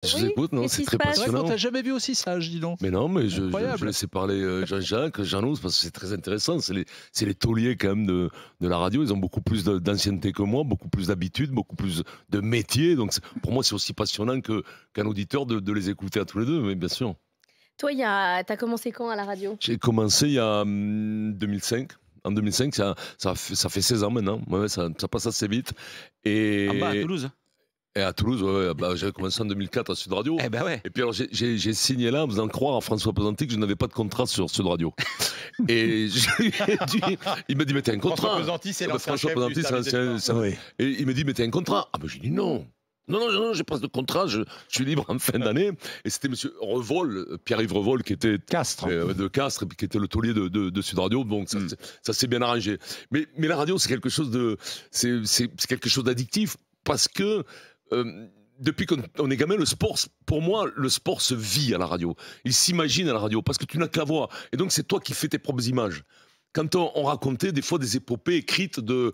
Je vous Oui, écoute, non, qu'est-ce c'est qui se très passe? C'est vrai qu'on passionnant. t'a jamais vu aussi sage, dis donc. Mais non, mais je Incroyable. laissais parler Jean-Jacques, Jeannot, parce que c'est très intéressant. C'est les tauliers quand même de la radio. Ils ont beaucoup plus d'ancienneté que moi, beaucoup plus d'habitude, beaucoup plus de métier. Donc pour moi, c'est aussi passionnant qu'un auditeur de les écouter à tous les deux, mais bien sûr. Toi, t'as commencé quand à la radio? J'ai commencé il y a 2005. En 2005, ça fait 16 ans maintenant. Ouais, ça passe assez vite. En bas, à Toulouse. Et à Toulouse, ouais, bah, j'avais commencé en 2004 à Sud Radio. Eh ben ouais. Et puis alors j'ai signé là en faisant croire à François Pesanti que je n'avais pas de contrat sur Sud Radio. Et il m'a dit mais t'as un contrat. François Pesanti, c'est l'ancien François chef du Pesanti, service des sports. Et il me dit mais t'as un contrat. Ah ben j'ai dit non. Non, j'ai pas de contrat, je suis libre en fin d'année. Et c'était monsieur Revol, Pierre-Yves Revol, qui était Castres. de Castres, et puis qui était le taulier de Sud Radio. Donc ça s'est bien arrangé. Mais la radio, c'est quelque chose d'addictif parce que depuis qu'on est gamin, le sport, pour moi, le sport se vit à la radio. Il s'imagine à la radio parce que tu n'as que la voix. Et donc, c'est toi qui fais tes propres images. Quand on racontait des fois des épopées écrites de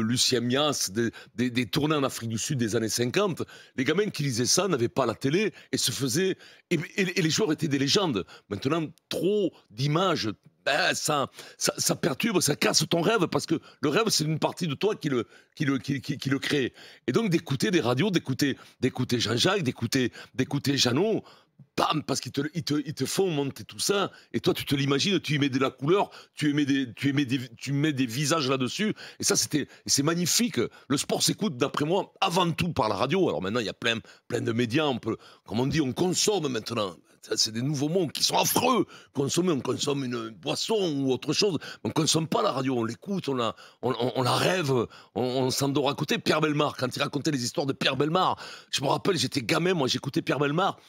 Lucien Mias, des tournées en Afrique du Sud des années 50, les gamins qui lisaient ça n'avaient pas la télé et se faisaient. Et les joueurs étaient des légendes. Maintenant, trop d'images. Ben, ça perturbe, ça casse ton rêve parce que le rêve, c'est une partie de toi qui le crée. Et donc, d'écouter des radios, d'écouter Jean-Jacques, d'écouter Jeannot, bam, parce qu'ils te font monter tout ça, et toi tu te l'imagines, tu y mets de la couleur, tu mets des visages là-dessus, et ça c'est magnifique. Le sport s'écoute, d'après moi, avant tout par la radio. Alors maintenant il y a plein de médias, comme on dit, on consomme maintenant. Ça, c'est des nouveaux mots qui sont affreux. On consomme une boisson ou autre chose. On ne consomme pas la radio, on l'écoute, on la rêve, on s'endort à côté. Pierre Bellemare, quand il racontait les histoires de Pierre Bellemare, je me rappelle, j'étais gamin, moi j'écoutais Pierre Bellemare.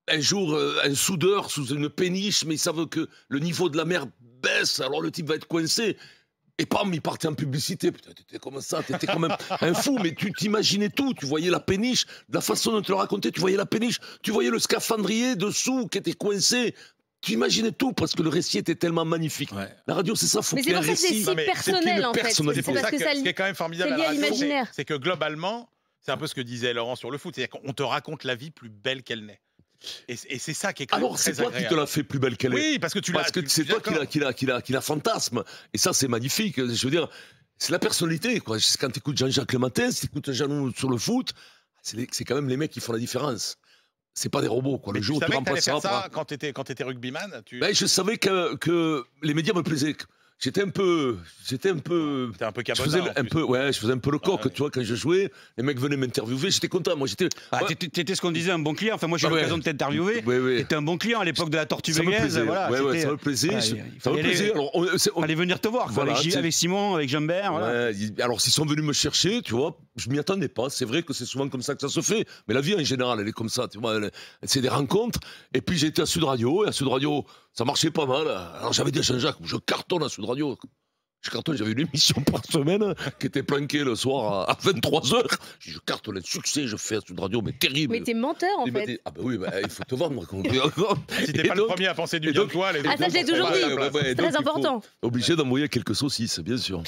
Un jour, un soudeur sous une péniche, mais ils savent que le niveau de la mer baisse, alors le type va être coincé. Et pam, il partait en publicité. Putain, t'étais comme ça, t'étais quand même un fou, mais tu t'imaginais tout. Tu voyais la péniche, de la façon dont tu le racontais, tu voyais la péniche, tu voyais le scaphandrier dessous qui était coincé. Tu imaginais tout parce que le récit était tellement magnifique. Ouais. La radio, c'est ça, faut Mais qu'il y c'est ait un pour ça que c'est récit. si personnel, en fait. personnalité. C'est pour parce ça que que ça ce qui est quand même formidable à c'est lié la à radio, l'imaginaire. c'est que globalement, c'est un peu ce que disait Laurent sur le foot, c'est-à-dire qu'on te raconte la vie plus belle qu'elle n'est. Et c'est ça qui est quand même Alors, c'est très toi qui agréable. te l'as fait plus belle qu'elle est. Oui, parce que c'est toi qui la fantasme. Et ça, c'est magnifique. Je veux dire, c'est la personnalité, quoi. Quand tu écoutes Jean-Jacques le matin, si tu écoutes Jeannot sur le foot, c'est quand même les mecs qui font la différence. C'est pas des robots, quoi. Mais Le jour où tu tu savais que t'allais remplaceras faire ça quand t'étais rugbyman. Ben, je savais que les médias me plaisaient. J'étais un peu. T'es un peu Je faisais cabotard. je faisais un peu le coq, ouais. tu vois, quand je jouais, les mecs venaient m'interviewer, j'étais content. Moi, j'étais. Ah, ouais. t'étais ce qu'on disait, un bon client. Enfin, moi, j'ai eu Ah ouais. l'occasion de t'interviewer. Oui. T'étais un bon client à l'époque de la Tortue Ça me Anglaise. plaisait. Voilà, Ouais, ça c'était- me plaisait. voilà, Ça il me fallait plaisait. aller- Alors, Fallait venir te voir, quoi, Voilà, avec Simon, avec Jambert. Voilà. Ouais, alors s'ils sont venus me chercher, tu vois, je m'y attendais pas. C'est vrai que c'est souvent comme ça que ça se fait. Mais la vie en général, elle est comme ça. Tu vois, c'est des rencontres. Et puis j'ai été à Sud Radio. Et à Sud Radio, ça marchait pas mal. Alors j'avais dit à Jean-Jacques, je cartonne à Sud Radio. J'avais une émission par semaine qui était planquée le soir à 23h. Je cartonne, succès, je fais à Sud Radio, mais terrible. Mais t'es menteur, en Il m'a fait. dit, ah ben oui, il faut te vendre. Si t'es pas le premier à penser du bien de toi, les Ah, ça, je l'ai toujours dit. Ouais, C'est très important. Obligé d'envoyer quelques saucisses, bien sûr.